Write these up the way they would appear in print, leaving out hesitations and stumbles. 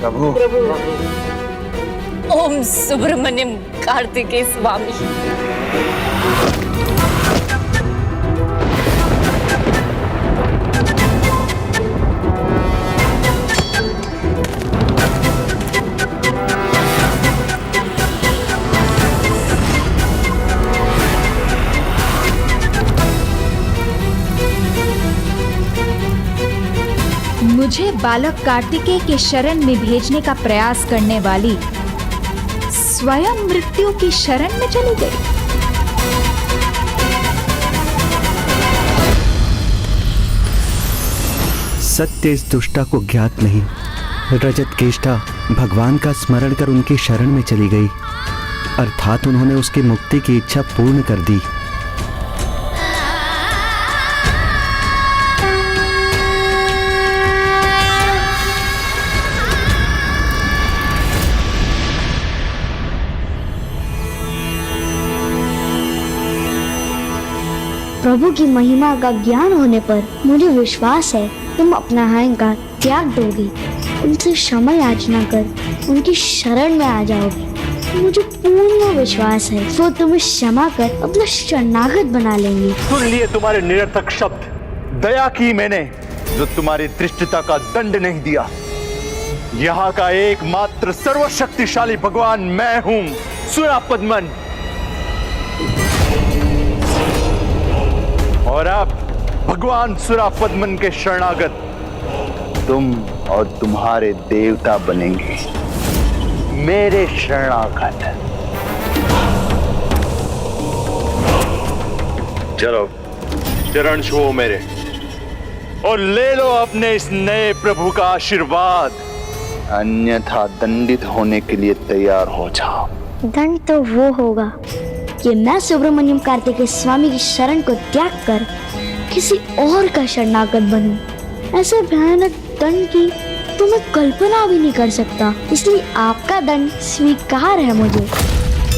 प्रभु। ओम सुब्रमण्यम कार्तिकेय स्वामी। मुझे बालक कार्तिकेय के शरण में भेजने का प्रयास करने वाली स्वयं मृत्यु की शरण में चली गई। सत्य इस दुष्टा को ज्ञात नहीं। रजत केष्टा भगवान का स्मरण कर उनकी शरण में चली गई, अर्थात उन्होंने उसकी मुक्ति की इच्छा पूर्ण कर दी। प्रभु की महिमा का ज्ञान होने पर मुझे विश्वास है तुम अपना अहंकार त्याग दोगे, उनसे क्षमा याचना कर उनकी शरण में आ जाओगे। मुझे पूर्ण विश्वास है वो तुम्हें क्षमा कर अपना शरणागत बना लेंगे। सुन लिए तुम्हारे निरर्थक शब्द। दया की मैंने जो तुम्हारी दृष्टता का दंड नहीं दिया। यहाँ का एकमात्र सर्वशक्तिशाली भगवान मैं हूँ, सुरापद्मन। और अब भगवान सुरापद्मन के शरणागत तुम और तुम्हारे देवता बनेंगे, मेरे शरणागत। चलो चरण छुओ मेरे और ले लो अपने इस नए प्रभु का आशीर्वाद, अन्यथा दंडित होने के लिए तैयार हो जाओ। दंड तो वो होगा कि मैं सुब्रमण्यम कार्तिकेय स्वामी की शरण को त्याग कर किसी और का शरणागत बनूं। ऐसे भयानक दंड की तो मैं कल्पना भी नहीं कर सकता, इसलिए आपका दंड स्वीकार है मुझे,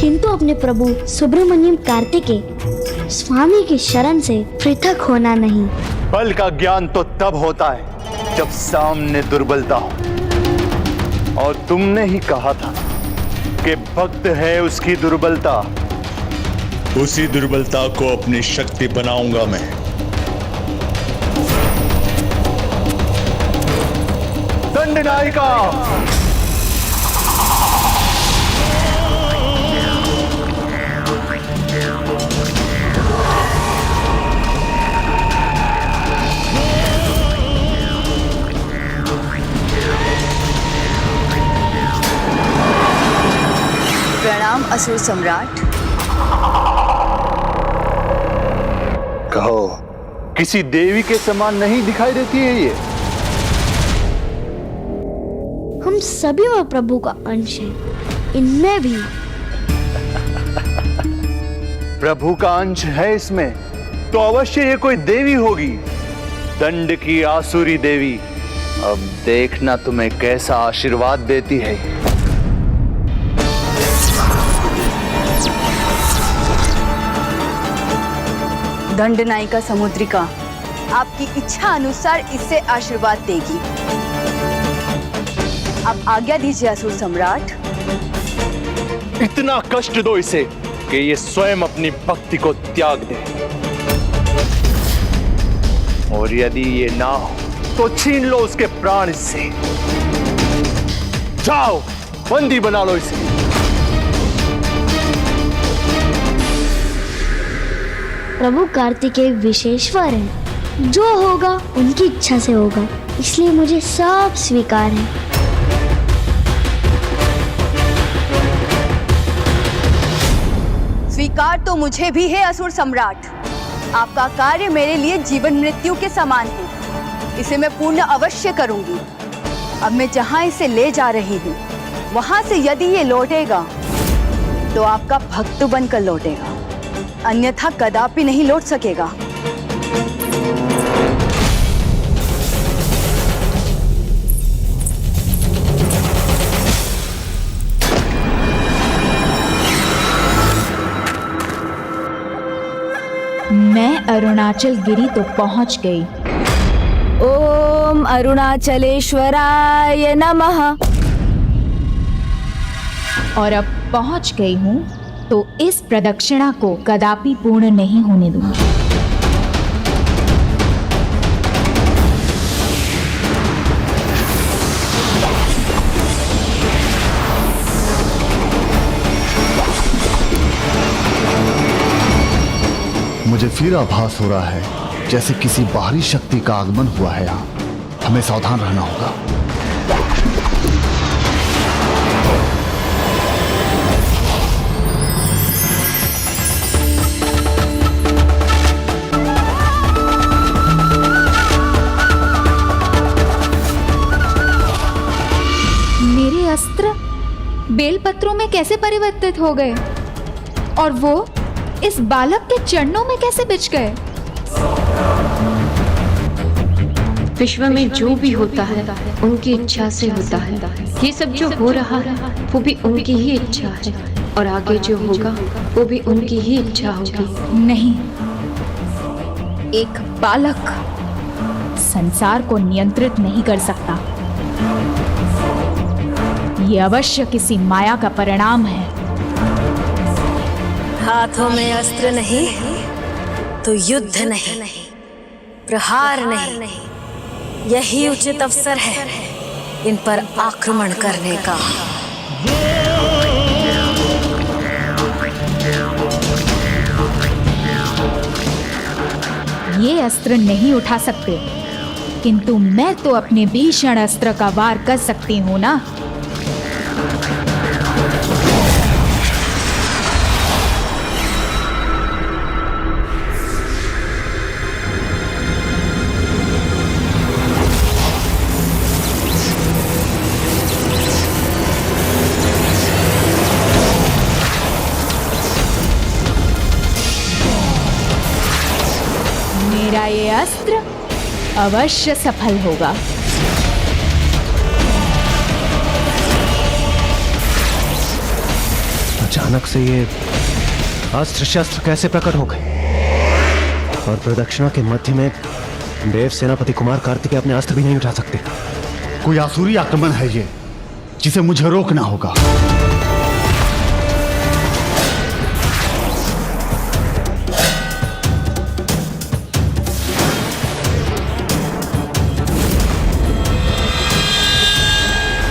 किंतु अपने प्रभु सुब्रमण्यम कार्तिकेय स्वामी की शरण से पृथक होना नहीं। बल का ज्ञान तो तब होता है जब सामने दुर्बलता हो, और तुमने ही कहा था कि भक्त है उसकी दुर्बलता। उसी दुर्बलता को अपनी शक्ति बनाऊंगा मैं। दंडनायिका। प्रणाम असुर सम्राट। कहो, किसी देवी के समान नहीं दिखाई देती है ये? हम सभी में प्रभु का अंश है, इनमें भी। प्रभु का अंश है इसमें, तो अवश्य ये कोई देवी होगी, दंड की आसुरी देवी। अब देखना तुम्हें कैसा आशीर्वाद देती है। दंडनायिका समुद्रिका आपकी इच्छा अनुसार इससे आशीर्वाद देगी। अब आज्ञा दीजिए असुर सम्राट। इतना कष्ट दो इसे कि ये स्वयं अपनी भक्ति को त्याग दे, और यदि ये ना हो तो छीन लो उसके प्राण इससे। जाओ, बंदी बना लो इसे। प्रभु कार्तिकेय विशेश्वर है, जो होगा उनकी इच्छा से होगा, इसलिए मुझे सब स्वीकार है। स्वीकार तो मुझे भी है असुर सम्राट। आपका कार्य मेरे लिए जीवन मृत्यु के समान है, इसे मैं पूर्ण अवश्य करूंगी। अब मैं जहां इसे ले जा रही हूँ वहां से यदि ये लौटेगा तो आपका भक्त बनकर लौटेगा, अन्यथा कदापि नहीं लौट सकेगा। मैं अरुणाचल गिरी तो पहुंच गई। ओम अरुणाचलेश्वराय नमः। और अब पहुंच गई हूं तो इस प्रदक्षिणा को कदापि पूर्ण नहीं होने दूंगी। मुझे फिर आभास हो रहा है जैसे किसी बाहरी शक्ति का आगमन हुआ है यहाँ। हमें सावधान रहना होगा। मेरे अस्त्र बेलपत्रों में कैसे परिवर्तित हो गए और वो इस बालक के चरणों में कैसे बिछ गए? विश्व में जो भी होता है उनकी इच्छा से होता है। ये सब जो हो रहा है वो भी उनकी ही इच्छा है और आगे जो होगा वो भी उनकी ही इच्छा होगी। नहीं, एक बालक संसार को नियंत्रित नहीं कर सकता। ये अवश्य किसी माया का परिणाम है। हाथों में अस्त्र नहीं तो युद्ध नहीं, प्रहार नहीं, यही उचित अवसर है इन पर आक्रमण करने का। ये अस्त्र नहीं उठा सकते, किंतु मैं तो अपने भीषण अस्त्र का वार कर सकती हूँ ना। मेरा ये अस्त्र अवश्य सफल होगा। अचानक से ये अस्त्र शस्त्र कैसे प्रकट हो गए और प्रदक्षिणा के मध्य में देव सेनापति कुमार कार्तिकेय अपने अस्त्र भी नहीं उठा सकते। कोई आसुरी आक्रमण है ये, जिसे मुझे रोकना होगा।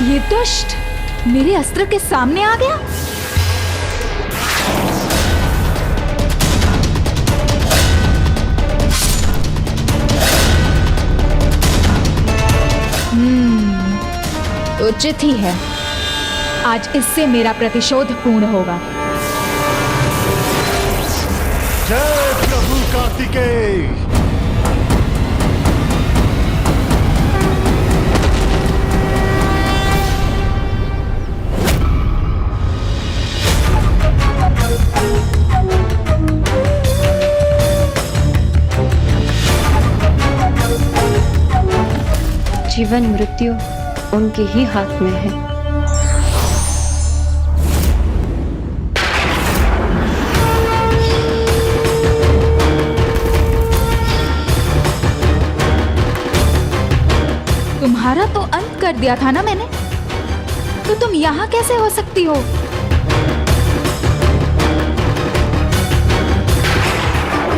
ये दुष्ट मेरे अस्त्र के सामने आ गया। उचित ही है, आज इससे मेरा प्रतिशोध पूर्ण होगा। जय प्रभु कार्तिकेय। जीवन मृत्यु उनके ही हाथ में है। तुम्हारा तो अंत कर दिया था ना मैंने, तो तुम यहाँ कैसे हो सकती हो?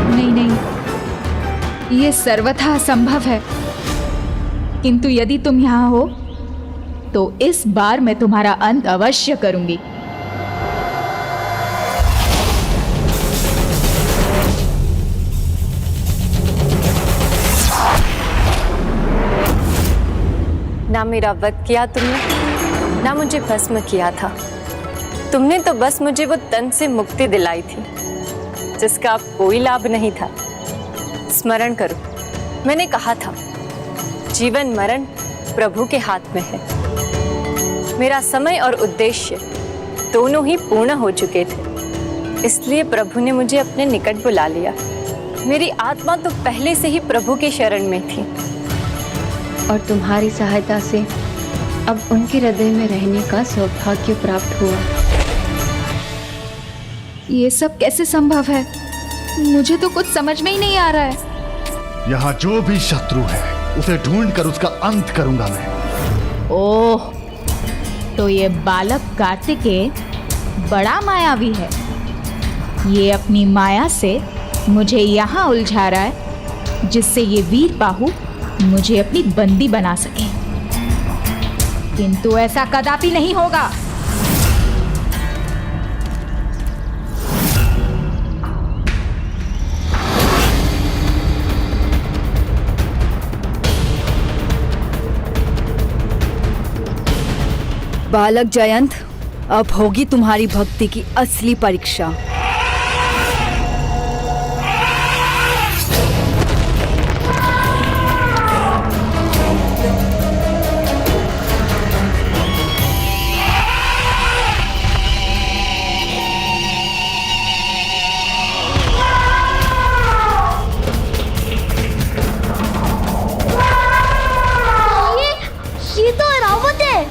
नहीं नहीं, ये सर्वथा असंभव है। किंतु यदि तुम यहाँ हो तो इस बार मैं तुम्हारा अंत अवश्य करूंगी। ना मेरा वध किया तुमने, ना मुझे भस्म किया था। तुमने तो बस मुझे वो तन से मुक्ति दिलाई थी जिसका अब कोई लाभ नहीं था। स्मरण करो, मैंने कहा था जीवन मरण प्रभु के हाथ में है। मेरा समय और उद्देश्य दोनों ही पूर्ण हो चुके थे, इसलिए प्रभु ने मुझे अपने निकट बुला लिया। मेरी आत्मा तो पहले से ही प्रभु के शरण में थी और तुम्हारी सहायता से अब उनके हृदय में रहने का सौभाग्य प्राप्त हुआ। ये सब कैसे संभव है? मुझे तो कुछ समझ में ही नहीं आ रहा है। यहाँ जो भी शत्रु है उसे ढूंढ कर उसका अंत करूंगा मैं। ओह, तो ये बालक कार्तिकेय बड़ा मायावी है। ये अपनी माया से मुझे यहाँ उलझा रहा है जिससे ये वीर बाहु मुझे अपनी बंदी बना सके, किंतु ऐसा कदापि नहीं होगा। बालक जयंत, अब होगी तुम्हारी भक्ति की असली परीक्षा। ये तो रावत है,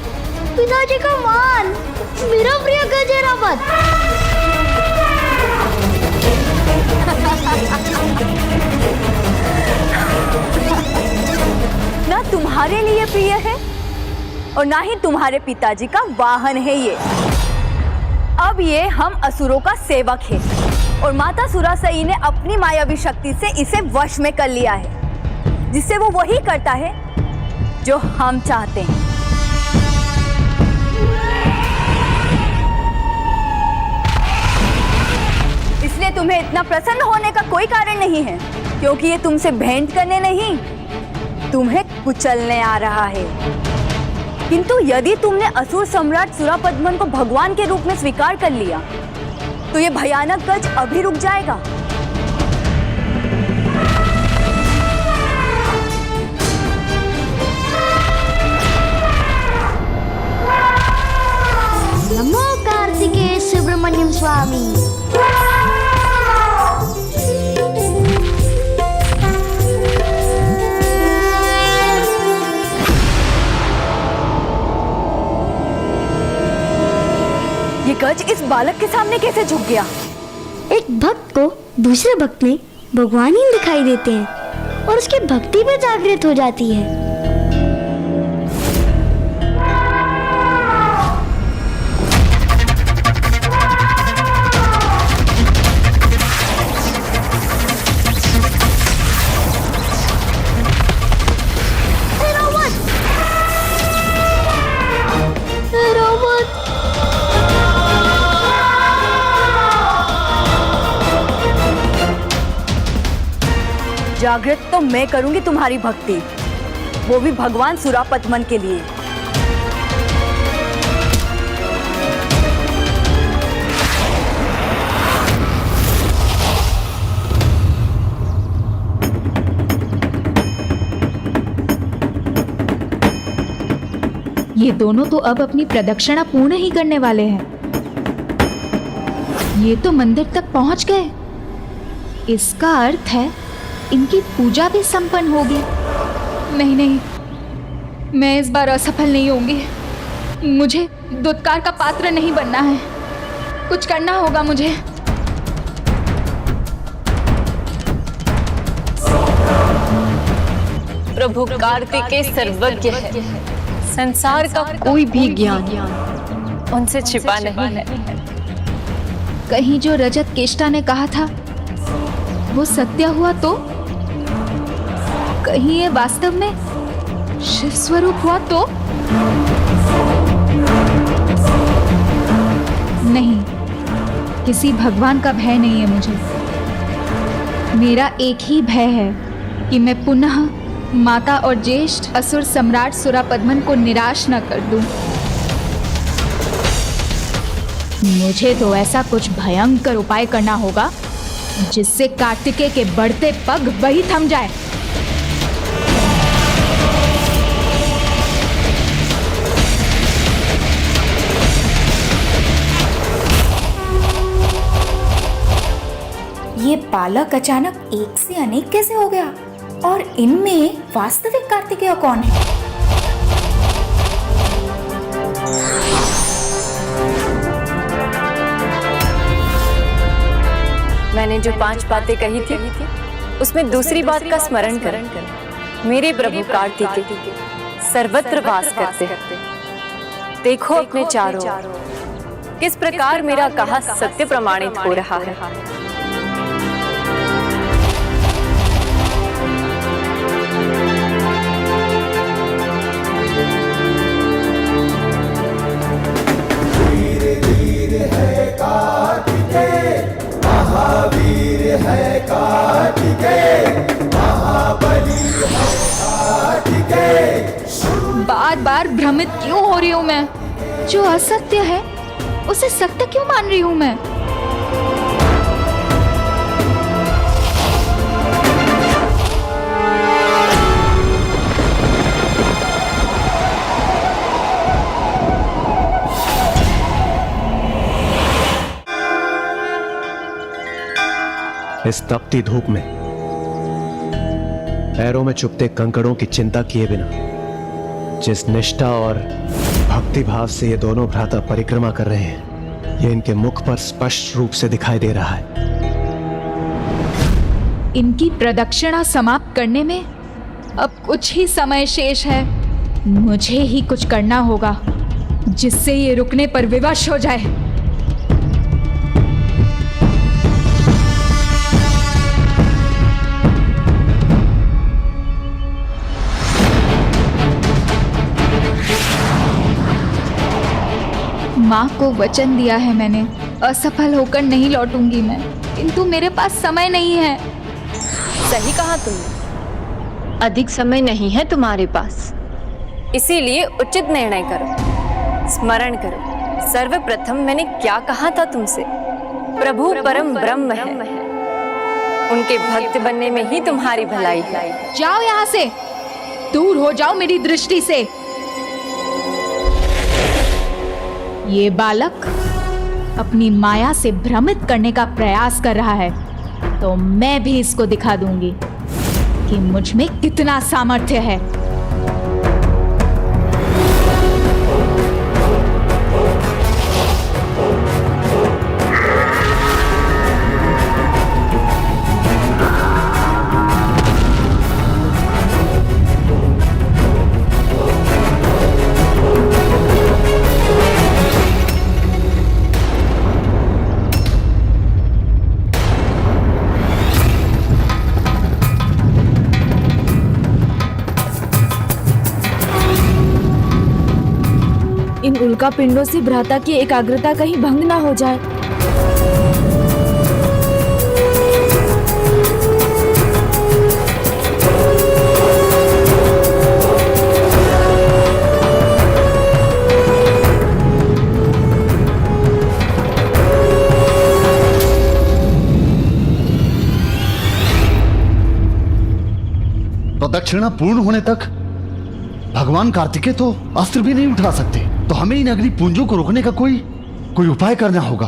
पिताजी का मान, मेरा प्रिय गजे रावत। ना तुम्हारे लिए प्रिय है और ना ही तुम्हारे पिताजी का वाहन है ये। अब ये हम असुरों का सेवक है और माता सुरासई ने अपनी मायावी शक्ति से इसे वश में कर लिया है, जिससे वो वही करता है जो हम चाहते हैं। इसलिए तुम्हें इतना प्रसन्न होने का कोई कारण नहीं है, क्योंकि ये तुमसे भेंट करने नहीं, तुम्हें कुचलने आ रहा है। किंतु यदि तुमने असुर सम्राट सुरापद्मन को भगवान के रूप में स्वीकार कर लिया, तो ये भयानक गज अभी रुक जाएगा। नमो कार्तिकेय सुब्रमण्यम स्वामी। ये गज इस बालक के सामने कैसे झुक गया? एक भक्त को दूसरे भक्त में भगवान ही दिखाई देते हैं और उसकी भक्ति भी जागृत हो जाती है। जागृत तो मैं करूंगी तुम्हारी भक्ति, वो भी भगवान सुरापद्मन के लिए। ये दोनों तो अब अपनी प्रदक्षिणा पूर्ण ही करने वाले हैं। ये तो मंदिर तक पहुंच गए, इसका अर्थ है इनकी पूजा भी संपन्न होगी। नहीं नहीं, मैं इस बार असफल नहीं होंगी। मुझे दुत्कार का पात्र नहीं बनना है, कुछ करना होगा मुझे। प्रभु कार्तिकेय सर्वज्ञ है, संसार का कोई भी ज्ञान उनसे छिपा नहीं है। कहीं जो रजत केष्टा ने कहा था वो सत्य हुआ तो? कहीं ये वास्तव में शिव स्वरूप हुआ तो? नहीं, किसी भगवान का भय नहीं है मुझे। मेरा एक ही भय है कि मैं पुनः माता और ज्येष्ठ असुर सम्राट सुरापद्मन को निराश न कर दूं। मुझे तो ऐसा कुछ भयंकर उपाय करना होगा जिससे कार्तिकेय के बढ़ते पग वही थम जाए। ये बालक अचानक एक से अनेक कैसे हो गया? और इनमें वास्तविक कार्तिकेय कौन है? मैंने जो 5 बातें कही थी, उसमें दूसरी बात का स्मरण कर। मेरे प्रभु कार्तिकेय सर्वत्र वास करते हैं। देखो अपने चारों, किस प्रकार मेरा कहा सत्य प्रमाणित हो रहा है। बार बार भ्रमित क्यों हो रही हूँ मैं? जो असत्य है उसे सत्य क्यों मान रही हूँ मैं? इस तपती धूप में पैरों में चुभते कंकड़ों की चिंता किए बिना जिस निष्ठा और भक्ति भाव से ये दोनों भ्राता परिक्रमा कर रहे हैं, ये इनके मुख पर स्पष्ट रूप से दिखाई दे रहा है। इनकी प्रदक्षिणा समाप्त करने में अब कुछ ही समय शेष है। मुझे ही कुछ करना होगा जिससे ये रुकने पर विवश हो जाए। माँ को वचन दिया है मैंने, असफल होकर नहीं लौटूंगी मैं, किंतु मेरे पास समय नहीं है। सही कहा तुमने, अधिक समय नहीं है तुम्हारे पास, इसीलिए उचित निर्णय करो। स्मरण करो, सर्वप्रथम मैंने क्या कहा था तुमसे? प्रभु परम ब्रह्म है, उनके भक्त बनने में ही तुम्हारी भलाई है। जाओ यहाँ से, दूर हो जाओ मेरी दृष्टि से। ये बालक अपनी माया से भ्रमित करने का प्रयास कर रहा है, तो मैं भी इसको दिखा दूंगी कि मुझ में कितना सामर्थ्य है। इन उल्का पिंडों से भ्राता की एकाग्रता कहीं भंग ना हो जाए। प्रदक्षिणा पूर्ण होने तक भगवान कार्तिकेय तो अस्त्र भी नहीं उठा सकते, तो हमें इन अग्नि पुंजों को रोकने का कोई उपाय करना होगा।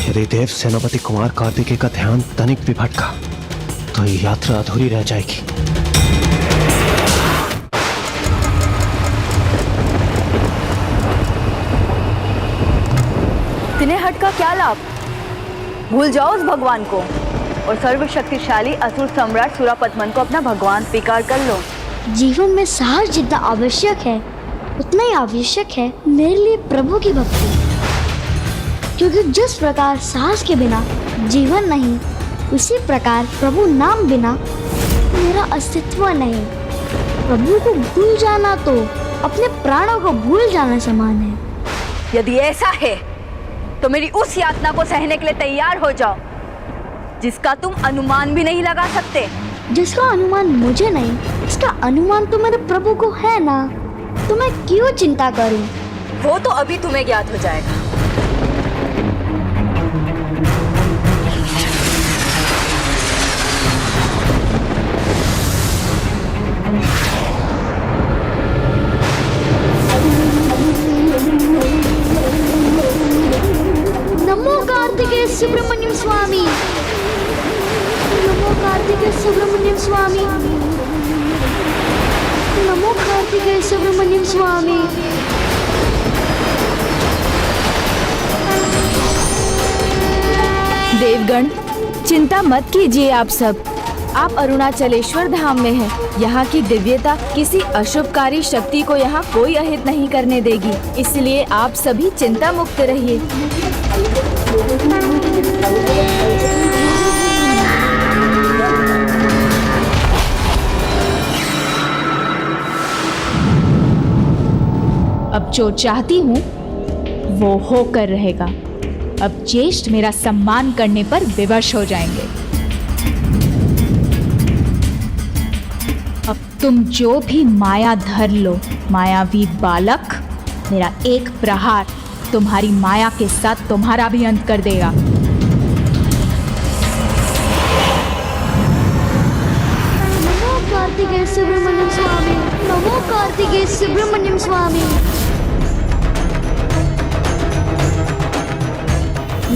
यदि देव सेनापति कुमार कार्तिकेय का ध्यान तनिक भी भटका तो ये यात्रा अधूरी रह जाएगी। तिन्हें हट का क्या लाभ? भूल जाओ उस भगवान को और सर्वशक्तिशाली असुर सम्राट सुरापद्मन को अपना भगवान स्वीकार कर लो। जीवन में साहस जितना आवश्यक है उतना ही आवश्यक है मेरे लिए प्रभु की भक्ति, क्योंकि जिस प्रकार साहस के बिना जीवन नहीं, उसी प्रकार प्रभु नाम बिना मेरा अस्तित्व नहीं। प्रभु को भूल जाना तो अपने प्राणों को भूल जाना समान है। यदि ऐसा है तो मेरी उस यातना को सहने के लिए तैयार हो जाओ जिसका तुम अनुमान भी नहीं लगा सकते। जिसका अनुमान मुझे नहीं, इसका अनुमान तो मेरे प्रभु को है ना, तो मैं क्यों चिंता करूं? वो तो अभी तुम्हें ज्ञात हो जाएगा। नमो कार्तिकेय सुब्रमण्यम स्वामी, नमो कार्तिकेय सुब्रमण्यम स्वामी, नमो कार्तिकेय सुब्रमण्यम स्वामी। देवगण, चिंता मत कीजिए आप सब। आप अरुणाचलेश्वर धाम में हैं। यहाँ की दिव्यता किसी अशुभकारी शक्ति को यहाँ कोई अहित नहीं करने देगी, इसलिए आप सभी चिंता मुक्त रहिए। अब जो चाहती हूँ वो होकर रहेगा। अब ज्येष्ठ मेरा सम्मान करने पर विवश हो जाएंगे। अब तुम जो भी माया धर लो, मायावी बालक, मेरा एक प्रहार तुम्हारी माया के साथ तुम्हारा भी अंत कर देगा। नमो कार्तिकेय सुब्रमण्यम स्वामी, नमो कार्तिकेय सुब्रमण्यम स्वामी,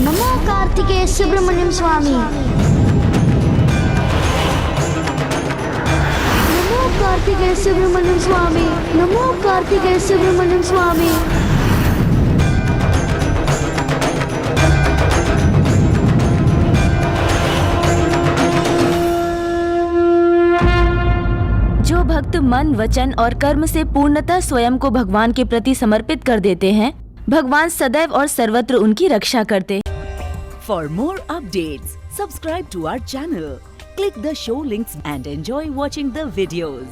नमो कार्तिकेय सुब्रमण्यम स्वामी, नमो कार्तिकेय सुब्रमण्यम स्वामी, नमो कार्तिकेय सुब्रमण्यम स्वामी। जो भक्त मन, वचन और कर्म से पूर्णतः स्वयं को भगवान के प्रति समर्पित कर देते हैं, भगवान सदैव और सर्वत्र उनकी रक्षा करते। For more updates, subscribe to our channel, click the show links and enjoy watching the videos.